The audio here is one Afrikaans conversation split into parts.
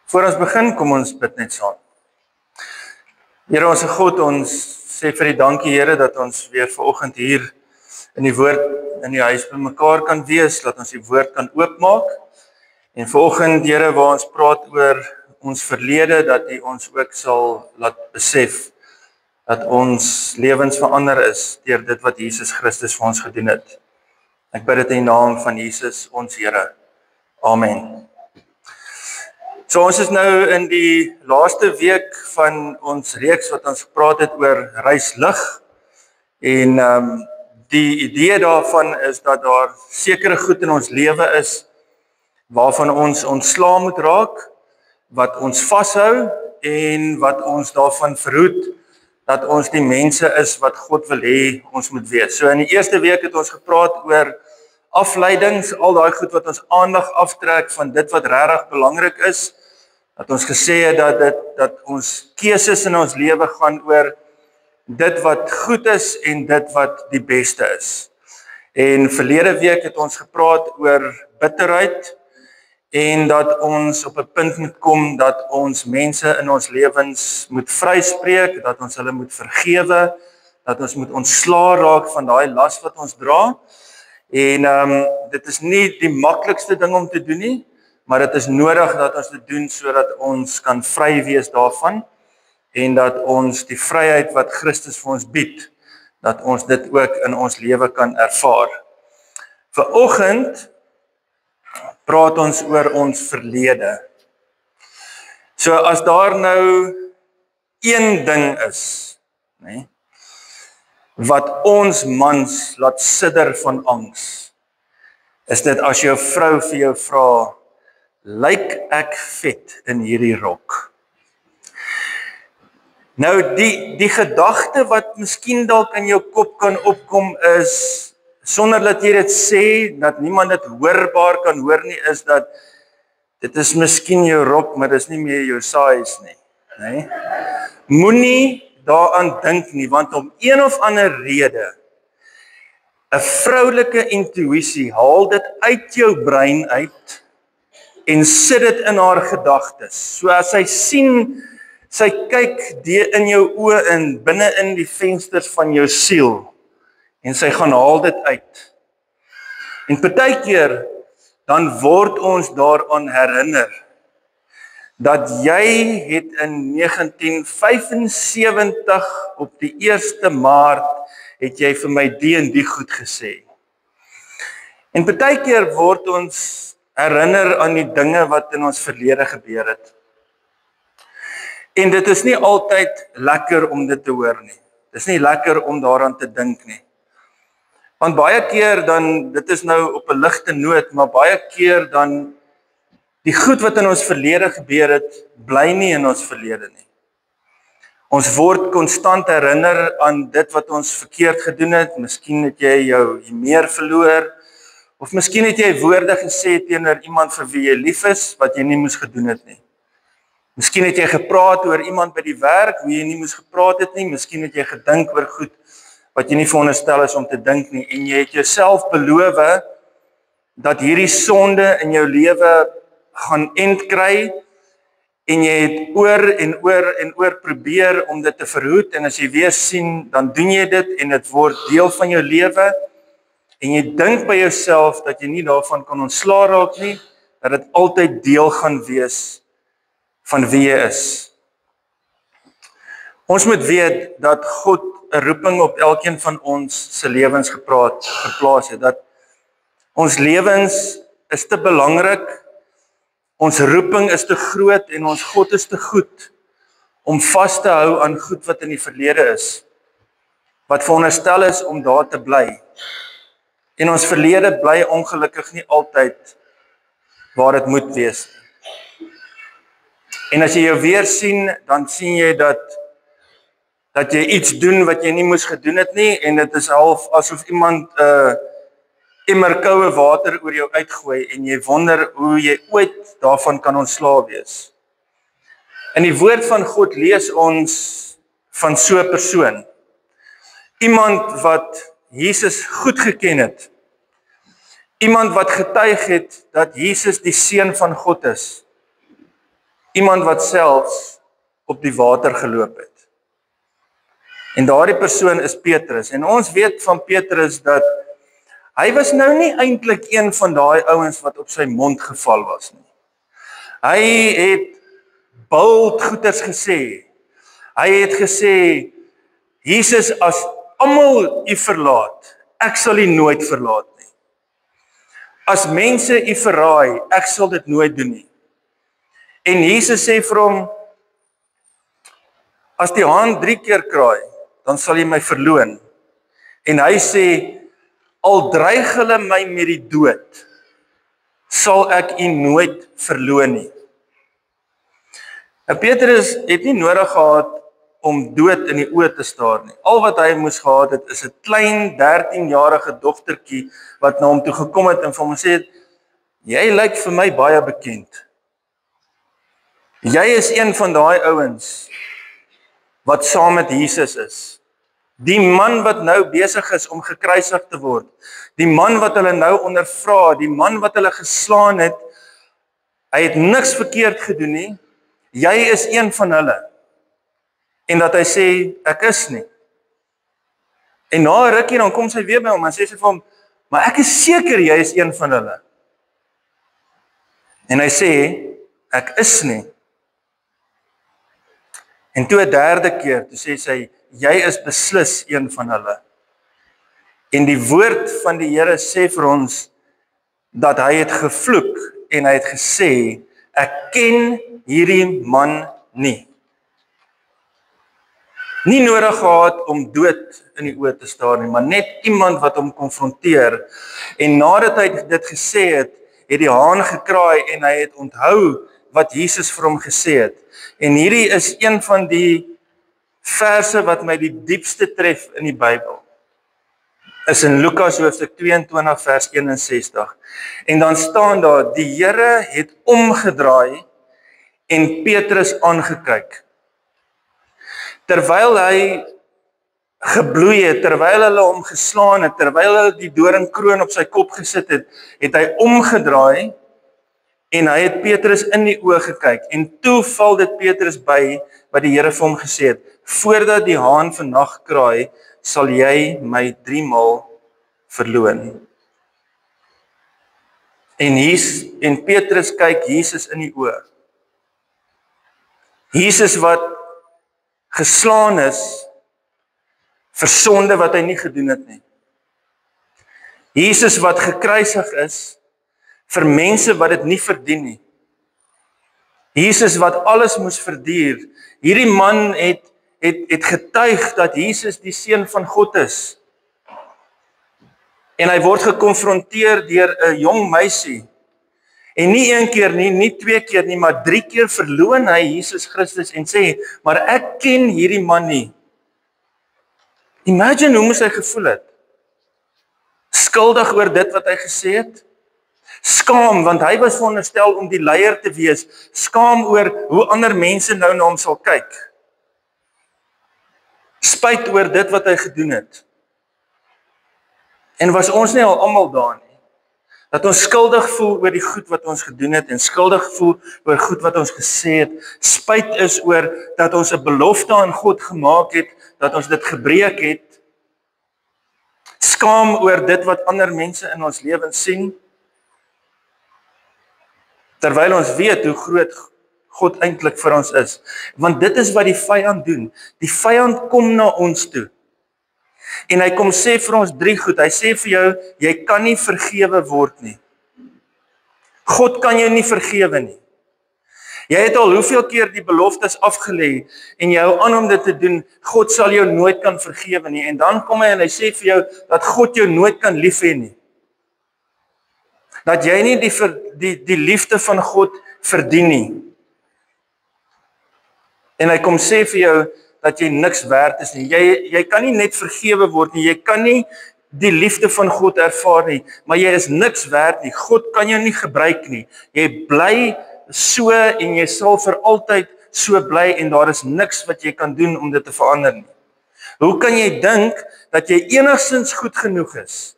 Voor ons begin, kom ons bid net saam. Here ons God, ons sê vir die dankie Here dat ons weer vanoggend hier in die woord in die huis by mekaar kan wees, dat ons die woord kan oopmaak. En vanoggend Here waar ons praat oor ons verlede, dat U ons ook sal laat besef dat ons lewens verander is deur dit wat Jesus Christus vir ons gedoen het. Ek bid dit in die naam van Jesus ons Here. Amen. So ons is nou in die laaste week van ons reeks wat ons gepraat het oor reis lig. En die idee daarvan is dat daar sekere goed in ons lewe is waarvan ons ontslae moet raak, wat ons vashou en wat ons daarvan verhoed dat ons die mense is wat God wil hê ons moet wees. So in die eerste week het ons gepraat oor afleidings, al daai goed wat ons aandag aftrek van dit wat regtig belangrik is. Dat ons gesê het dat ons keuses in ons lewe gaan oor dit wat goed is en dit wat die beste is. En verlede week het ons gepraat oor bitterheid en dat ons op 'n punt moet kom dat ons mense in ons lewens moet vryspreek, dat ons hulle moet vergewe, dat ons moet ontslaa raak van daai las wat ons dra. En dit is nie die maklikste ding om te doen nie, maar dit is nodig dat ons dit doen sodat ons kan vry wees daarvan en dat ons die vryheid wat Christus vir ons bied, dat ons dit ook in ons lewe kan ervaar. Vanoggend praat ons oor ons verlede. So as daar nou een ding is, nee, wat ons mans laat sidder van angs, is dit as jou vrou vir jou vra, lyk ek vet in hierdie rok? Nou die gedagte wat miskien dalk in jou kop kan opkom is, sonder dat jy dit sê, dat niemand dit hoorbaar kan hoor nie, is dat dit is miskien jou rok, maar dit is nie meer jou size nie. Nee? Moenie daaraan dink nie, want om een of ander rede, 'n vroulike intuïsie haal dit uit jou brein uit en sit dit in haar gedagtes. So as sy sien, sy kyk in jou oë in, binne in die vensters van jou siel, en sy gaan haal dit uit. En partykeer, dan word ons daaraan herinner, dat jy het in 1975 op die 1 Maart, het jy vir my die en die goed gesê. En partykeer word ons herinner aan die dinge wat in ons verlede gebeur het. En dit is nie altyd lekker om dit te hoor nie. Dit is nie lekker om daaraan te dink nie. Want baie keer dan, dit is nou op 'n ligte noot, maar baie keer dan, die goed wat in ons verlede gebeur het, bly nie in ons verlede nie. Ons word konstant herinner aan dit wat ons verkeerd gedoen het. Miskien het jy jou meer verloor, of miskien het jy woorde gesê teenoor iemand vir wie jy lief is, wat jy nie moes gedoen het nie. Miskien het jy gepraat oor iemand by die werk, wie jy nie moes gepraat het nie. Miskien het jy gedink oor goed, wat jy nie veronderstel is om te dink nie. En jy het jouself beloof, dat hierdie sonde in jou lewe gaan end kry, en jy het oor en oor probeer om dit te verhoed, en as jy weer sien, dan doen jy dit, en dit word deel van jou lewe, en jy dink by jouself, dat jy nie daarvan kan ontslaa raak nie, dat dit altyd deel gaan wees van wie jy is. Ons moet weet, dat God 'n roeping op elkeen van ons se lewens geplaas het, dat ons lewens is te belangrik, ons roeping is te groot en ons God is te goed om vas te hou aan goed wat in die verlede is, wat veronderstel is om daar te bly. En ons verlede bly ongelukkig nie altyd waar dit moet wees nie. En as jy jou weer sien, dan sien jy dat jy iets doen wat jy nie moes gedoen het nie, en dit is half asof iemand emmer koue water oor jou uitgooi, en jy wonder hoe jy ooit daarvan kan ontslae wees. In die woord van God lees ons van so 'n persoon. Iemand wat Jesus goed geken het. Iemand wat getuig het dat Jesus die Seun van God is. Iemand wat selfs op die water geloop het. En daardie persoon is Petrus. En ons weet van Petrus dat hy was nou nie eintlik een van daai ouens wat op sy mond geval was nie. Hy het bold goeters gesê. Hy het gesê, Jesus, as almal u verlaat, ek sal u nooit verlaat nie. As mense u verraai, ek sal dit nooit doen nie. En Jesus sê vir hom, as die haan 3 keer kraai, dan sal jy my verloon. En hy sê, al dreig hulle my met die dood, sal ek u nooit verloon nie. En Petrus het nie nodig gehad om dood in die oë te staar nie. Al wat hy moes gehad het, is 'n klein 13-jarige dogtertjie wat na hom toe gekom het en vir hom gesê het, jy lyk vir my baie bekend. Jy is een van daai ouens wat saam met Jesus is. Die man wat nou besig is om gekruisig te word. Die man wat hulle nou ondervra, die man wat hulle geslaan het. Hy het niks verkeerd gedoen nie. Jy is een van hulle. En dat hy sê, ek is nie. En na 'n rukkie dan kom sy weer by hom en sê sy vir hom, maar ek is seker jy is een van hulle. En hy sê, ek is nie. En toe 'n derde keer, toe sê sy, jy is beslis een van hulle. En die woord van die Here sê vir ons, dat hy het gevloek en hy het gesê, ek ken hierdie man nie. Nie nodig gehad om dood in die oë te staar nie, maar net iemand wat hom konfronteer. En nadat hy dit gesê het, het die haan gekraai en hy het onthou wat Jesus vir hom gesê het. En hierdie is een van die verse wat my die diepste tref in die Bybel. Is in Lukas hoofstuk 22 vers 61. En dan staan daar, die Here het omgedraai en Petrus aangekyk. Terwyl hy gebloei het, terwyl hulle hom geslaan het, terwyl hulle die doringkroon op sy kop gesit het, het hy omgedraai en hy het Petrus in die oë gekyk. En toe val dit Petrus by wat die Here vir hom gesê het, voordat die haan vannag kraai, sal jy my 3 maal verloon. En Petrus kyk Jesus in die oë. Jesus wat geslaan is vir sonde wat hy nie gedoen het nie. Jesus wat gekruisig is vir mense wat dit nie verdien nie. Jesus wat alles moes verduur. Hierdie man het getuig dat Jesus die Seun van God is. En hy word gekonfronteer deur 'n jong meisie. En nie 1 keer nie, nie 2 keer nie, maar 3 keer verloon hy Jesus Christus en sê, maar ek ken hierdie man nie. Imagine hoe moes hy gevoel het? Skuldig oor dit wat hy gesê het? Skaam, want hy was veronderstel om die leier te wees. Skaam oor hoe ander mense nou na hom sal kyk. Spyt oor dit wat hy gedoen het. En was ons nie al almal daar nie? Dat ons skuldig voel oor die goed wat ons gedoen het en skuldig voel oor goed wat ons gesê het. Spyt is oor dat ons 'n belofte aan God gemaak het, dat ons dit gebreek het. Skaam oor dit wat ander mense in ons lewens sien. Terwyl ons weet hoe groot God eintlik vir ons is. Want dit is wat die vyand doen. Die vyand kom na ons toe. En hy kom sê vir ons 3 goed. Hy sê vir jou, jy kan nie vergewe word nie. God kan jou nie vergewe nie. Jy het al hoeveel keer die beloftes afgelê en jy hou aan om dit te doen. God sal jou nooit kan vergewe nie. En dan kom hy en hy sê vir jou dat God jou nooit kan lief hê nie. Dat jy nie die liefde van God verdien nie. En hy kom sê vir jou dat jy niks werd is nie. Jy kan nie net vergewe word nie. Jy kan nie die liefde van God ervaar nie, maar jy is niks werd nie. God kan jou nie gebruik nie. Jy bly so en jy sal vir altyd so bly en daar is niks wat jy kan doen om dit te verander nie. Hoe kan jy dink dat jy enigstens goed genoeg is,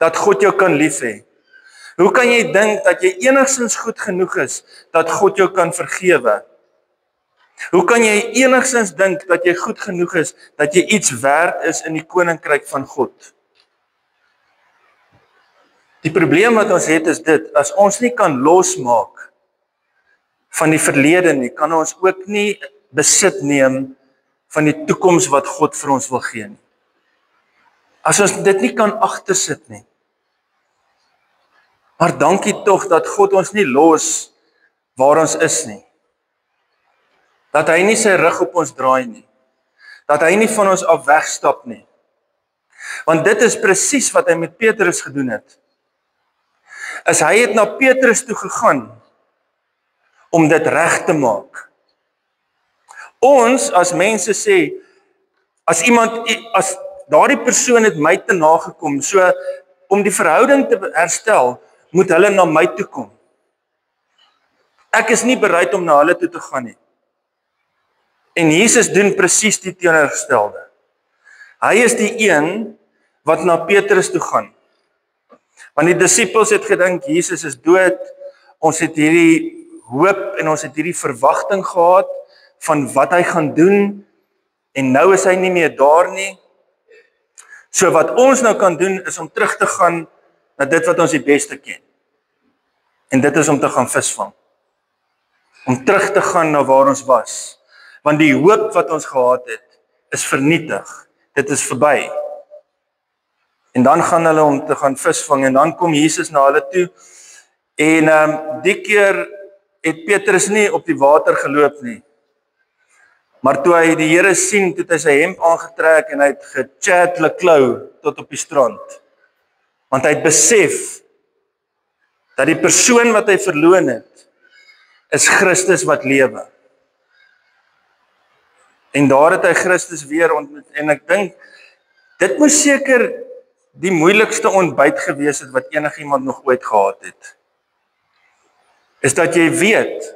dat God jou kan lief hê? Hoe kan jy dink dat jy enigstens goed genoeg is, dat God jou kan vergewe? Hoe kan jy enigstens dink dat jy goed genoeg is, dat jy iets werd is in die koninkryk van God? Die probleem wat ons het is dit, as ons nie kan losmaak van die verlede nie, kan ons ook nie besit neem van die toekoms wat God vir ons wil gee nie. As ons dit nie kan agtersit nie. Maar dankie tog dat God ons nie los waar ons is nie. Dat hy nie sy rug op ons draai nie. Dat hy nie van ons af wegstap nie. Want dit is presies wat hy met Petrus gedoen het. Hy het na Petrus toe gegaan om dit reg te maak. Ons as mense sê, as daardie persoon het my te nagekom, so om die verhouding te herstel, moet hulle na my toe kom. Ek is nie bereid om na hulle toe te gaan nie. En Jesus doen presies die teenoorgestelde. Hy is die een wat na Petrus toe gaan. Want die disippels het gedink Jesus is dood. Ons het hierdie hoop en ons het hierdie verwagting gehad van wat hy gaan doen en nou is hy nie meer daar nie. So wat ons nou kan doen is om terug te gaan na dit wat ons die beste ken. En dit is om te gaan visvang. Om terug te gaan na waar ons was. Want die hoop wat ons gehad het, is vernietig. Dit is verby. En dan gaan hulle om te gaan visvang en dan kom Jesus na hulle toe. En die keer het Petrus nie op die water geloop nie. Maar toe hy die Here sien, toe het hy sy hemp aangetrek en hy het gechat leklou tot op die strand. Want hy het besef dat die persoon wat hy verloon het, is Christus wat lewe. En daar het hy Christus weer ontmoet. En ek dink, dit moes seker die moeilikste ontbyt gewees het wat enigiemand nog ooit gehad het. Is dat jy weet,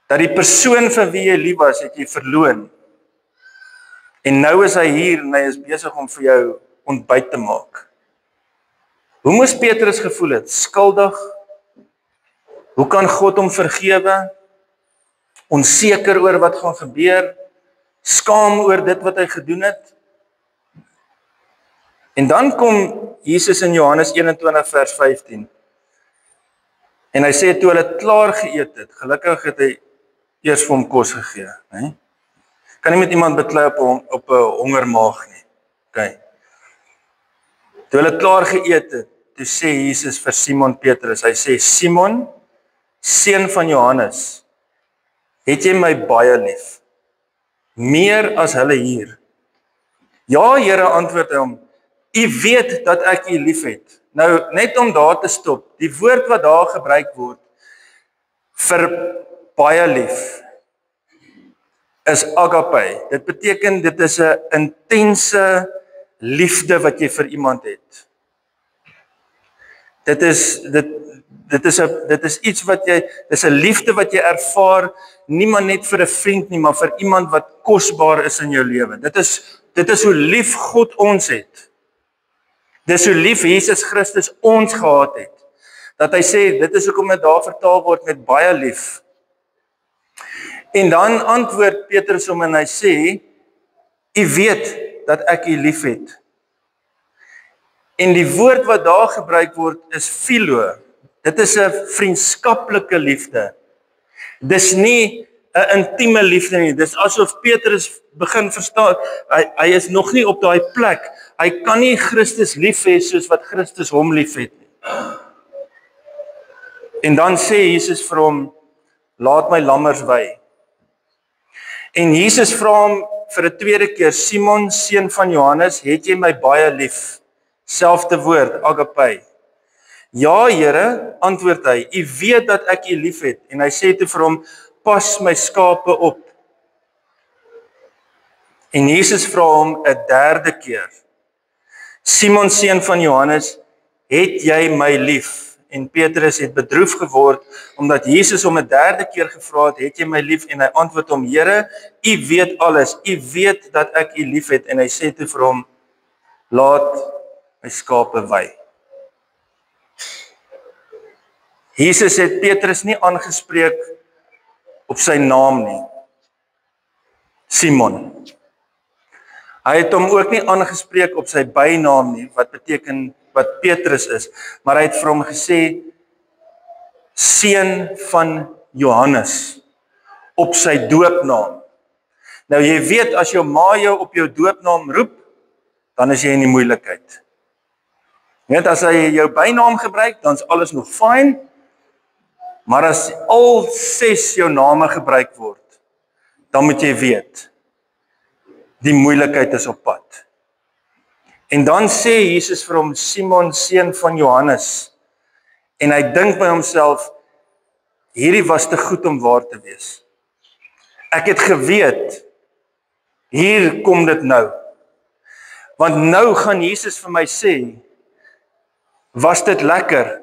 dat die persoon vir wie jy lief was, het jy verloon. En nou is hy hier en hy is besig om vir jou ontbyt te maak. Hoe moes Petrus gevoel het? Skuldig? Hoe kan God hom vergewe? Onseker oor wat gaan gebeur? Skaam oor dit wat hy gedoen het? En dan kom Jesus in Johannes 21 vers 15. En hy sê toe hulle klaar geëet het, gelukkig het hy eers vir hom kos gegee, né? Kan nie met iemand beklei op 'n hongermaag nie. Okay. Toe hulle klaar geëet het, toe sê Jesus vir Simon Petrus, hy sê Simon, seun van Johannes, het jy my baie lief? Meer as hulle hier? Ja, Here, antwoord hy hom, U weet dat ek U liefhet. Nou, net om daar te stop, die woord wat daar gebruik word vir baie lief is agape. Dit beteken dit is 'n intense liefde wat jy vir iemand het. Dit is iets wat dis 'n liefde wat jy ervaar, nie maar net vir 'n vriend nie, maar vir iemand wat kosbaar is in jou lewe. Dit is hoe lief God ons het. Dis hoe lief Jesus Christus ons gehad het. Dat hy sê, dit is hoekom dit daar vertaal word met baie lief. En dan antwoord Petrus hom en hy sê, U weet dat ek U liefhet. En die woord wat daar gebruik word is philo. Dit is 'n vriendskaplike liefde. Dis nie 'n intieme liefde nie. Dis asof Petrus begin verstaan, hy is nog nie op daai plek. Hy kan nie Christus lief hê soos wat Christus hom liefhet nie. En dan sê Jesus vir hom, laat my lammers wei. En Jesus vra hom vir 'n tweede keer, Simon, seun van Johannes, het jy my baie lief? Selfde woord, agape. Ja, Here, antwoord hy, U weet dat ek U liefhet. En hy sê toe vir hom, pas my skape op. En Jesus vra hom 'n derde keer, Simon, seun van Johannes, het jy my lief? en Petrus het bedroef geword, omdat Jesus hom 'n derde keer gevra het jy my lief? En hy antwoord hom, Here, U weet alles, U weet dat ek U lief het. En hy sê toe vir hom, laat my skape wei. Jesus het Petrus nie aangespreek op sy naam nie. Simon. Hy het hom ook nie aangespreek op sy bynaam nie, wat beteken wat Petrus is, maar hy het vir hom gesê seun van Johannes op sy doopnaam. Nou jy weet as jou ma jou op jou doopnaam roep, dan is jy in die moeilikheid. Net as hy jou bynaam gebruik, dan is alles nog fyn. Maar as al 6 jou name gebruik word, dan moet jy weet, die moeilikheid is op pad. En dan sê Jesus vir hom, Simon, seun van Johannes, en hy dink by homself, hierdie was te goed om waar te wees. Ek het geweet, hier kom dit nou. Want nou gaan Jesus vir my sê, was dit lekker?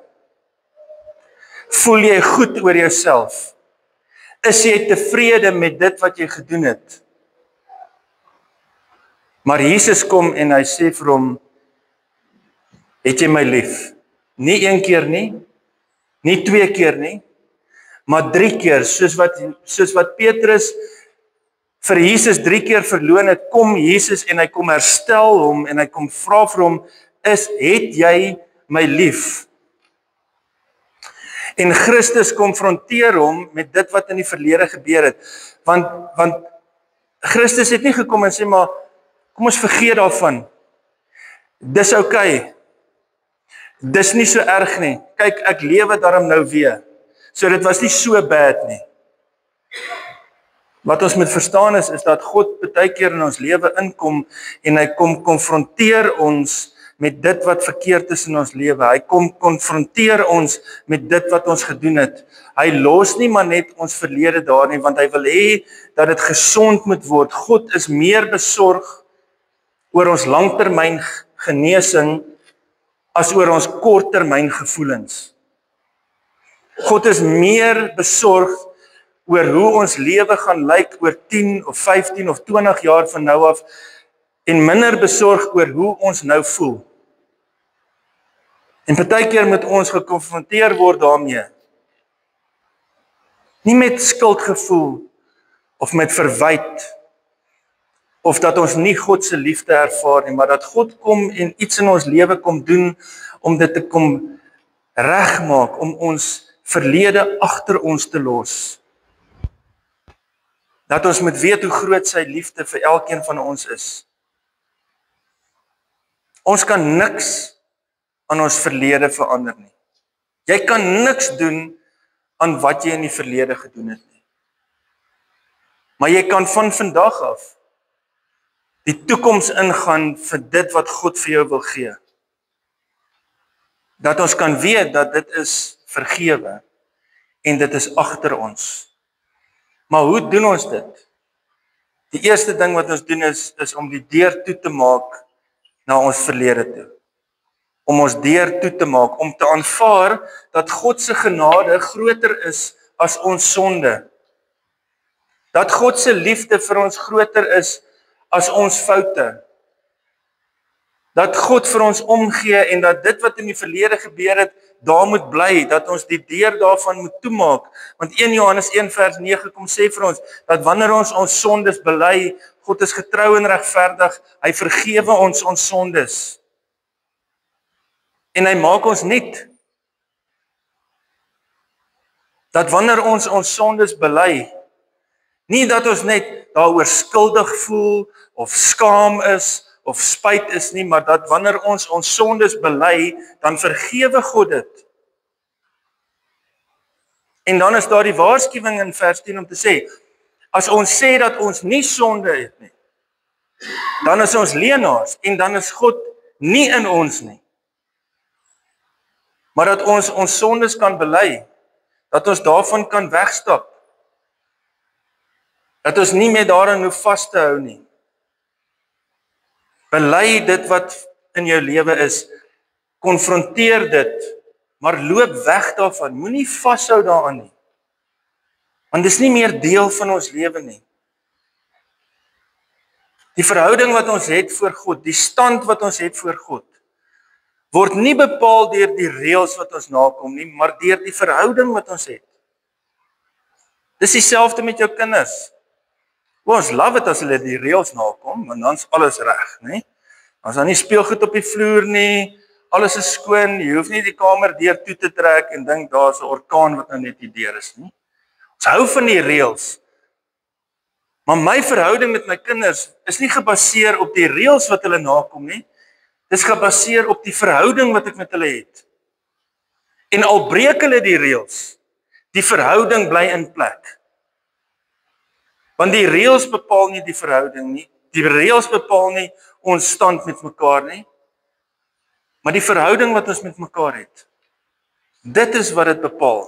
Voel jy goed oor jouself? Is jy tevrede met dit wat jy gedoen het? Maar Jesus kom en hy sê vir hom, het jy my lief? Nie 1 keer nie, nie 2 keer nie, maar 3 keer, soos wat Petrus vir Jesus 3 keer verloon het, kom Jesus en hy kom herstel hom en hy kom vra vir hom, het jy my lief? En Christus konfronteer hom met dit wat in die verlede gebeur het, want Christus het nie gekom en sê, maar kom ons vergeet daarvan, dis okay, dis nie so erg nie, kyk ek lewe daarom nou weer, so dit was nie so bad nie. Wat ons moet verstaan is dat God baie keer in ons lewe inkom en hy kom konfronteer ons met dit wat verkeerd is in ons lewe. Hy kom konfronteer ons met dit wat ons gedoen het. Hy los nie maar net ons verlede daar nie, want hy wil hê dat dit gesond moet word. God is meer besorg oor ons langtermyn genesing as oor ons korttermyn gevoelens. God is meer besorg oor hoe ons lewe gaan lyk oor 10 of 15 of 20 jaar van nou af en minder besorg oor hoe ons nou voel. En baie keer moet ons gekonfronteer word daarmee. Nie met skuldgevoel of met verwyd of dat ons nie God se liefde ervaar nie, maar dat God kom en iets in ons lewe kom doen om dit te kom regmaak, om ons verlede agter ons te los. Dat ons moet weet hoe groot sy liefde vir elkeen van ons is. Ons kan niks aan ons verlede verander nie. Jy kan niks doen aan wat jy in die verlede gedoen het nie. Maar jy kan van vandag af die toekoms ingaan vir dit wat God vir jou wil gee. Dat ons kan weet dat dit is vergewe en dit is agter ons. Maar hoe doen ons dit? Die eerste ding wat ons doen is om die deur toe te maak na ons verlede toe. Om ons deur toe te maak, om te aanvaar dat God se genade groter is as ons sonde. Dat God se liefde vir ons groter is as ons foute. Dat God vir ons omgee en dat dit wat in die verlede gebeur het, daar moet bly, dat ons die deur daarvan moet toemaak. Want 1 Johannes 1 vers 9 kom sê vir ons, dat wanneer ons sondes bely, God is getrou en regverdig, hy vergewe ons sondes. En hy maak ons nuut. Dat wanneer ons sondes bely, nie dat ons net daaroor skuldig voel, of skaam is, of spyt is nie, maar dat wanneer ons sondes bely, dan vergewe God dit. En dan is daar die waarskuwing in vers 10 om te sê, as ons sê dat ons nie sonde het nie, dan is ons leenaars, en dan is God nie in ons nie. Maar dat ons sondes kan bely, dat ons daarvan kan wegstap, dat ons nie meer daarin hoef vas te hou nie. Bely dit wat in jou lewe is, konfronteer dit maar loop weg daarvan, moenie vashou daaraan nie. Want dis nie meer deel van ons lewe nie. Die verhouding wat ons het voor God, die stand wat ons het voor God, word nie bepaal deur die reëls wat ons nakom nie, maar deur die verhouding wat ons het. Dis dieselfde met jou kinders. Ons love dit as hulle die reëls nakom, want dan's alles reg, né? As daar nie speelgoed op die vloer nie, alles is skoon, jy hoef nie die kamer deur toe te trek en dink daar's 'n orkaan wat nou net hier deur is nie. Ons hou van die reëls. Maar my verhouding met my kinders is nie gebaseer op die reëls wat hulle nakom nie. Dis gebaseer op die verhouding wat ek met hulle het. En al breek hulle die reëls, die verhouding bly in plek. Want die reëls bepaal nie die verhouding nie. Die reëls bepaal nie ons stand met mekaar nie. Maar die verhouding wat ons met mekaar het, dit is wat dit bepaal.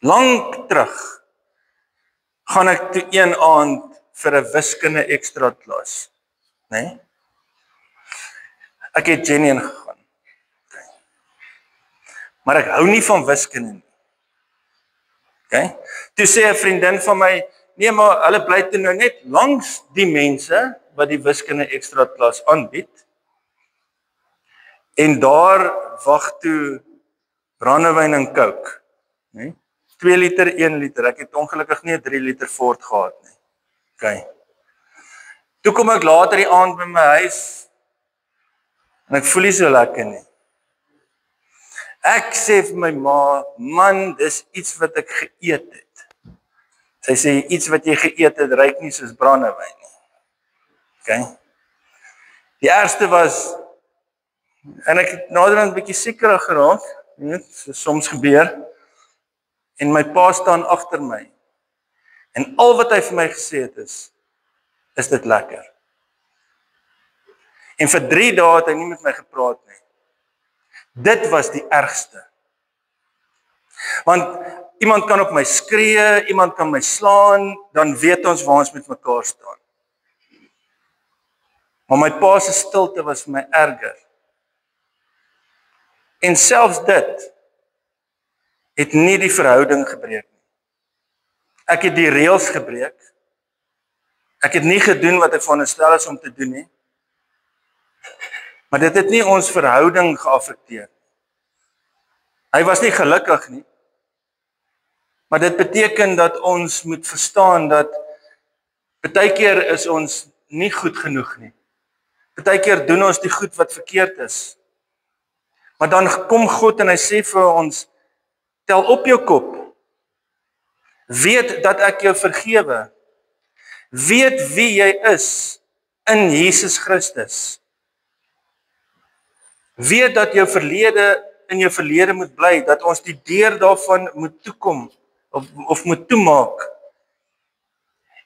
Lank terug gaan ek toe een aand vir 'n wiskunde ekstra klas, né? Ek het Jenny ingegaan. Okay. Maar ek hou nie van wiskunde nie. Okay? Toe sê 'n vriendin van my, nee, maar hulle bly toe nou net langs die mense wat die wiskunde ekstra klas aanbied. En daar wag toe brandewyn en Coke, né? 2 liter, 1 liter. Ek het ongelukkig nie 'n 3 liter Ford gehad nie. Okay. Toe kom ek later die aand by my huis en ek voel nie so lekker nie. Ek sê vir my ma, man, dis iets wat ek geëet het. Sy sê iets wat jy geëet het ruik nie soos brandewyn nie. Okay. Die eerste was, en ek het naderhand 'n bietjie siekerig geraak, weet, so soms gebeur. En my pa staan agter my. En al wat hy vir my gesê het is dit lekker. En vir 3 dae het hy nie met my gepraat nie. Dit was die ergste. Want iemand kan op my skree, iemand kan my slaan, dan weet ons waar ons met mekaar staan. Maar my pa se stilte was vir my erger. En selfs dit het nie die verhouding gebreek nie. Ek het die reëls gebreek. Ek het nie gedoen wat ek veronderstel is om te doen nie. Maar dit het nie ons verhouding geaffekteer. Hy was nie gelukkig nie. Maar dit beteken dat ons moet verstaan dat baie keer is ons nie goed genoeg nie. Baie keer doen ons die goed wat verkeerd is. Maar dan kom God en hy sê vir ons, tel op jou kop. Weet dat ek jou vergewe. Weet wie jy is in Jesus Christus. Weet dat jou verlede in jou verlede moet bly, dat ons die deur daarvan moet toekom of moet toemaak.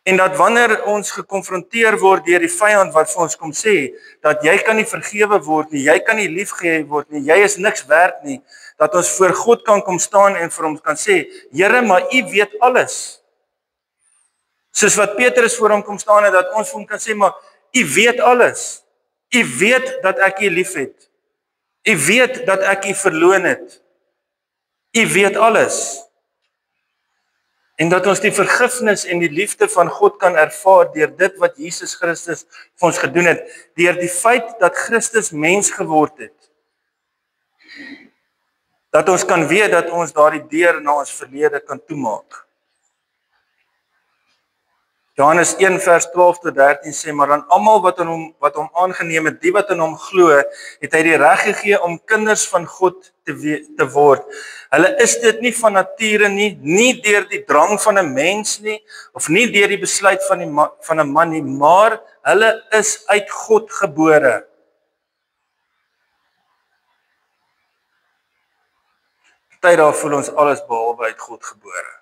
En dat wanneer ons gekonfronteer word deur die vyand wat vir ons kom sê dat jy kan nie vergewe word nie, jy kan nie liefgehê word nie, jy is niks werd nie, dat ons voor God kan kom staan en vir hom kan sê, Here, maar U weet alles. Soos wat Petrus voor hom kom staan en dat ons vir hom kan sê, maar U weet alles. U weet dat ek U liefhet. U weet dat ek U verloon het. U weet alles. En dat ons die vergifnis en die liefde van God kan ervaar deur dit wat Jesus Christus vir ons gedoen het, deur die feit dat Christus mens geword het. Dat ons kan weet dat ons daardie deur na ons verlede kan toemaak. Johannes 1 vers 12 tot 13 sê, maar aan almal wat hom aangeneem het, die wat in hom glo, het hy die reg gegee om kinders van God te word. Hulle is dit nie van nature nie, nie deur die drang van 'n mens nie, of nie deur die besluit van 'n man nie, maar hulle is uit God gebore. Party daar voel ons alles behalwe uit God gebore.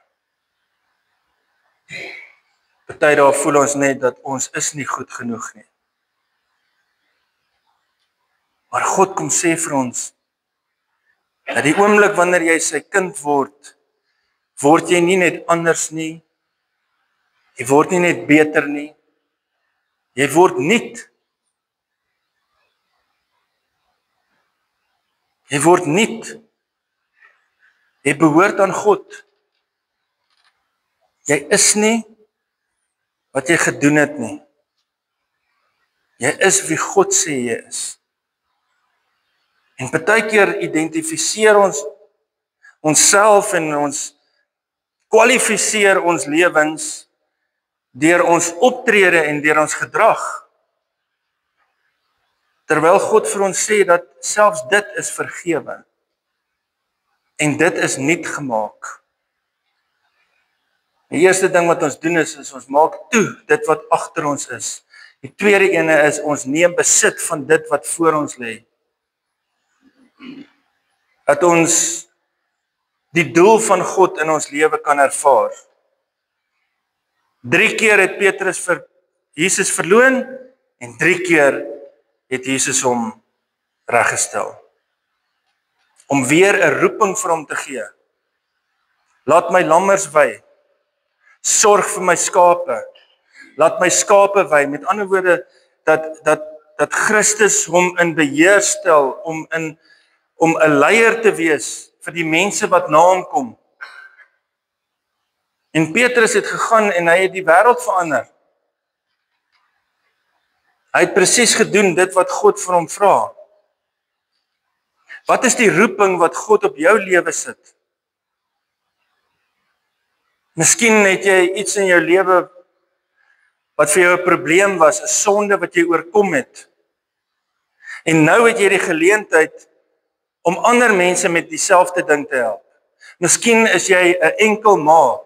Party daar voel ons net dat ons is nie goed genoeg nie. Maar God kom sê vir ons, dat die oomblik wanneer jy sy kind word, word jy nie net anders nie, jy word nie net beter nie, jy word nuut. Jy word nuut. Jy behoort aan God. Jy is nie wat jy gedoen het nie. Jy is wie God sê jy is. En partykeer identifiseer ons onsself en ons kwalifiseer ons lewens deur ons optrede en deur ons gedrag. Terwyl God vir ons sê dat selfs dit is vergewe. En dit is nuut gemaak. Die eerste ding wat ons doen is ons maak toe dit wat agter ons is. Die tweede ene is ons neem besit van dit wat voor ons lê. Dat ons die doel van God in ons lewe kan ervaar. 3 keer het Petrus vir Jesus verloon en 3 keer het Jesus hom reggestel. Om weer 'n roeping vir hom te gee. Laat my lammers wei. Sorg vir my skape. Laat my skape wei. Met ander woorde dat Christus hom in beheer stel om 'n leier te wees vir die mense wat na hom kom. En Petrus het gegaan en hy het die wêreld verander. Hy het presies gedoen dit wat God vir hom vra. Wat is die roeping wat God op jou lewe sit? Miskien het jy iets in jou lewe wat vir jou 'n probleem was, 'n sonde wat jy oorkom het. En nou het jy die geleentheid om ander mense met dieselfde ding te help. Miskien is jy 'n enkel ma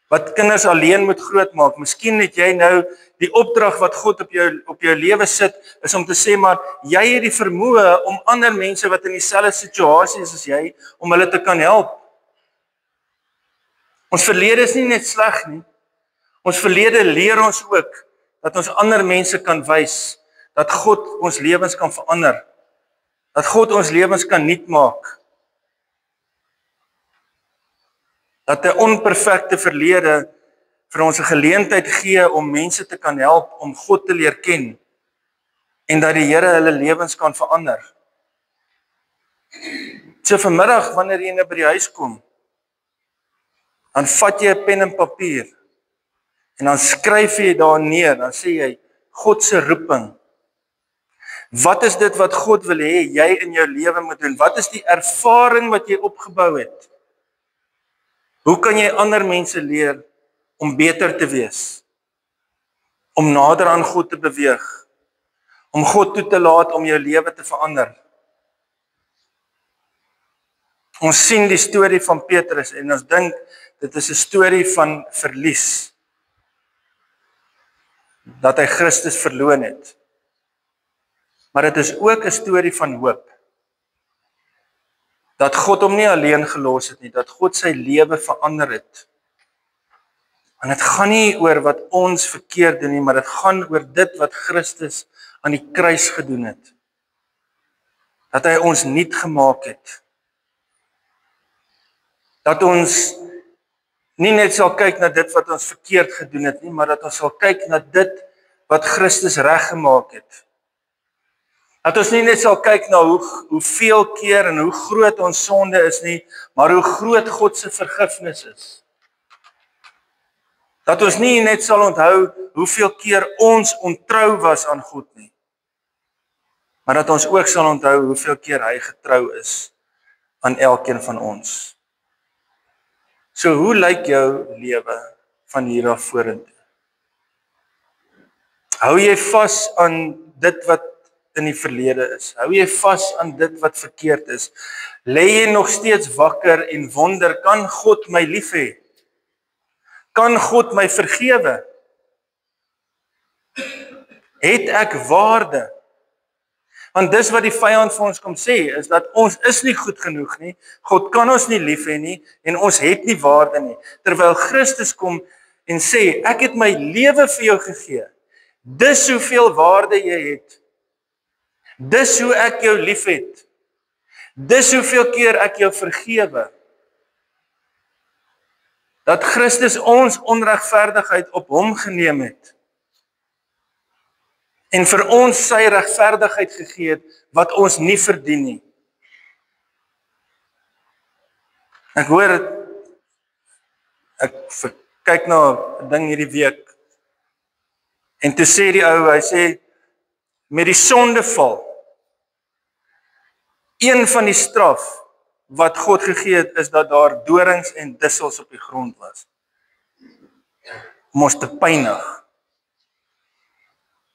wat kinders alleen moet grootmaak. Miskien het jy nou die opdrag wat God op jou lewe sit, is om te sê, maar jy het die vermoë om ander mense wat in dieselfde situasie is as jy, om hulle te kan help. Ons verlede is nie net sleg nie. Ons verlede leer ons ook dat ons ander mense kan wys dat God ons lewens kan verander. Dat God ons lewens kan nuut maak. Dat 'n onperfekte verlede vir ons 'n geleentheid gee om mense te kan help om God te leer ken en dat die Here hulle lewens kan verander. So vanmiddag wanneer jy nou by die huis kom, dan vat jy 'n pen en papier en dan skryf jy daar neer, dan sê jy God se roeping. Wat is dit wat God wil hê jy in jou lewe moet doen? Wat is die ervaring wat jy opgebou het? Hoe kan jy ander mense leer om beter te wees? Om nader aan God te beweeg? Om God toe te laat om jou lewe te verander? Ons sien die storie van Petrus en ons dink dit is 'n storie van verlies. Dat hy Christus verloon het. Maar dit is ook 'n storie van hoop. Dat God hom nie alleen gelos het nie, dat God sy lewe verander het. En dit gaan nie oor wat ons verkeerd doen nie, maar dit gaan oor dit wat Christus aan die kruis gedoen het. Dat hy ons nuut gemaak het. Dat ons nie net sal kyk na dit wat ons verkeerd gedoen het nie, maar dat ons sal kyk na dit wat Christus reggemaak het. Dat ons nie net sal kyk na hoeveel keer en hoe groot ons sonde is nie, maar hoe groot God se vergifnis is. Dat ons nie net sal onthou hoeveel keer ons ontrou was aan God nie, maar dat ons ook sal onthou hoeveel keer hy getrou is aan elkeen van ons. So hoe lyk jou lewe van hier af vorentoe? Hou jy vas aan dit wat in die verlede is? Hou jy vas aan dit wat verkeerd is? Lê jy nog steeds wakker en wonder, kan God my lief hê? Kan God my vergewe? Het ek waarde? Want dis wat die vyand vir ons kom sê, is dat ons is nie goed genoeg nie, God kan ons nie lief hê nie, en ons het nie waarde nie. Terwyl Christus kom en sê, ek het my lewe vir jou gegee. Dis hoeveel waarde jy het. Dis hoe ek jou lief het. Dis hoeveel keer ek jou vergewe. Dat Christus ons onregverdigheid op hom geneem het. En vir ons sy regverdigheid gegee het, wat ons nie verdien nie. Ek hoor, ek kyk na 'n ding hierdie week, en toe sê die ou, hy sê, met die sondeval, een van die straf wat God gegee het, is dat daar dorings en dussels op die grond was, om ons te pynig.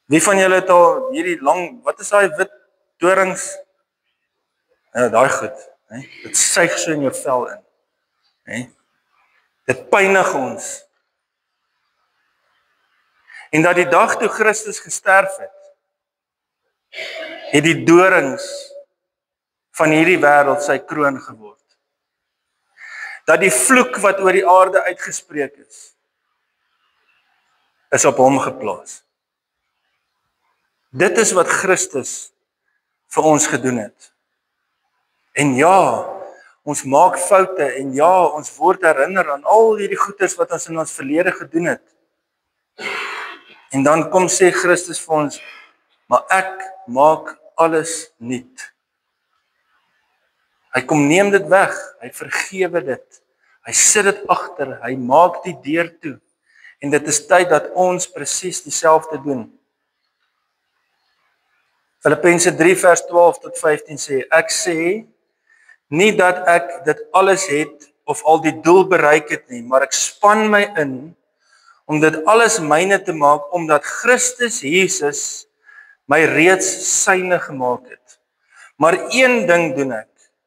Wie van julle het al hierdie lang, wat is daai wit dorings? Ja, daai goed, hè? Dit suig so in jou vel in, hè? Dit pynig ons. En dat die dag toe Christus gesterf het die dorings van hierdie wêreld sy kroon geword. Dat die vloek wat oor die aarde uitgespreek is op hom geplaas. Dit is wat Christus vir ons gedoen het. En ja, ons maak foute en ja, ons word herinner aan al hierdie goeders wat ons in ons verlede gedoen het. En dan kom sê Christus vir ons, maar ek maak alles nuut. Hy kom neem dit weg, hy vergewe dit. Hy sit dit agter, hy maak die deur toe. En dit is tyd dat ons presies dieselfde doen. Filippense 3 vers 12 tot 15 sê, ek sê nie dat ek dit alles het of al die doel bereik het nie, maar ek span my in om dit alles myne te maak, omdat Christus Jesus my reeds syne gemaak het. Maar een ding doen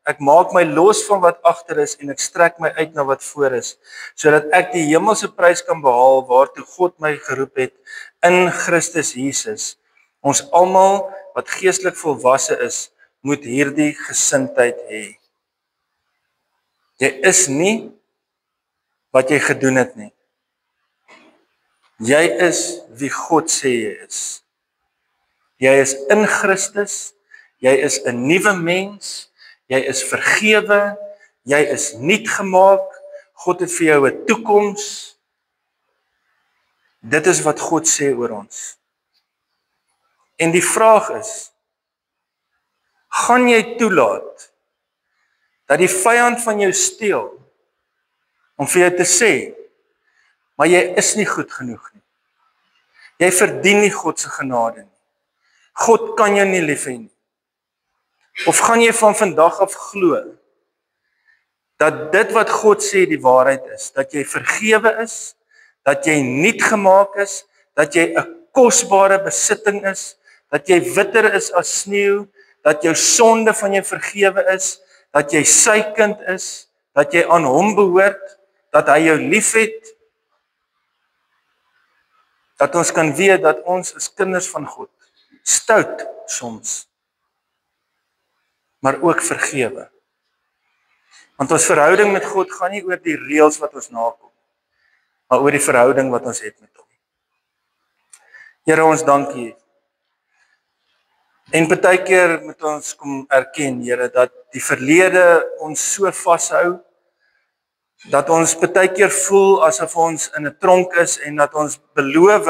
ek maak my los van wat agter is en ek strek my uit na wat voor is, sodat ek die hemelse prys kan behaal waartoe God my geroep het in Christus Jesus. Ons almal wat geestelik volwasse is, moet hierdie gesindheid hê. Jy is nie wat jy gedoen het nie. Jy is wie God sê jy is. Jy is in Christus, jy is 'n nuwe mens, jy is vergewe, jy is nuut gemaak, God het vir jou 'n toekoms. Dit is wat God sê oor ons. En die vraag is, gaan jy toelaat dat die vyand van jou steel om vir jou te sê, maar jy is nie goed genoeg nie. Jy verdien nie God se genade nie. God kan jou nie lief hê nie. Of gaan jy van vandag af glo dat dit wat God sê die waarheid is, dat jy vergewe is, dat jy nuut gemaak is, dat jy 'n kosbare besitting is, dat jy witter is as sneeu, dat jou sonde van jou vergewe is, dat jy sy kind is, dat jy aan hom behoort, dat hy jou liefhet, dat ons kan weet dat ons is kinders van God, stout soms, maar ook vergewe. Want ons verhouding met God gaan nie oor die reëls wat ons nakom, maar oor die verhouding wat ons het met hom. Here, ons dankie. En partykeer moet ons kom erken, Here, dat die verlede ons so vashou, dat ons partykeer voel asof ons in 'n tronk is en dat ons beloof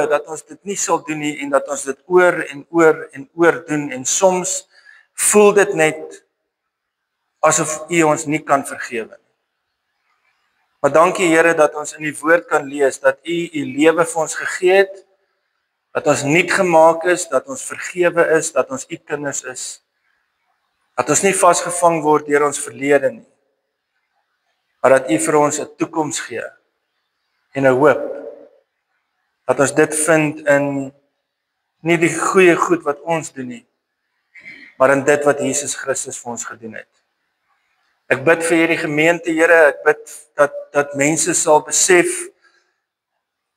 dat ons dit nie sal doen nie en dat ons dit oor en oor en oor doen en soms voel dit net asof U ons nie kan vergewe nie. Maar dankie Here dat ons in die woord kan lees dat U lewe vir ons gegee het, dat ons nuut gemaak is, dat ons vergewe is, dat ons U kinders is, dat ons nie vasgevang word deur ons verlede nie, maar dat U vir ons 'n toekoms gee en 'n hoop. Dat ons dit vind in nie die goeie goed wat ons doen nie, maar in dit wat Jesus Christus vir ons gedoen het. Ek bid vir hierdie gemeente, Here, ek bid dat mense sal besef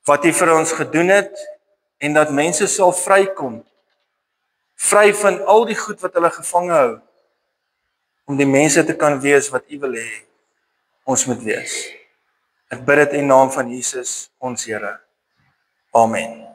wat U vir ons gedoen het en dat mense sal vrykom, vry van al die goed wat hulle gevange hou, om die mense te kan wees wat U wil hê ons moet wees. Ek bid dit in naam van Jesus, ons Here. Amen.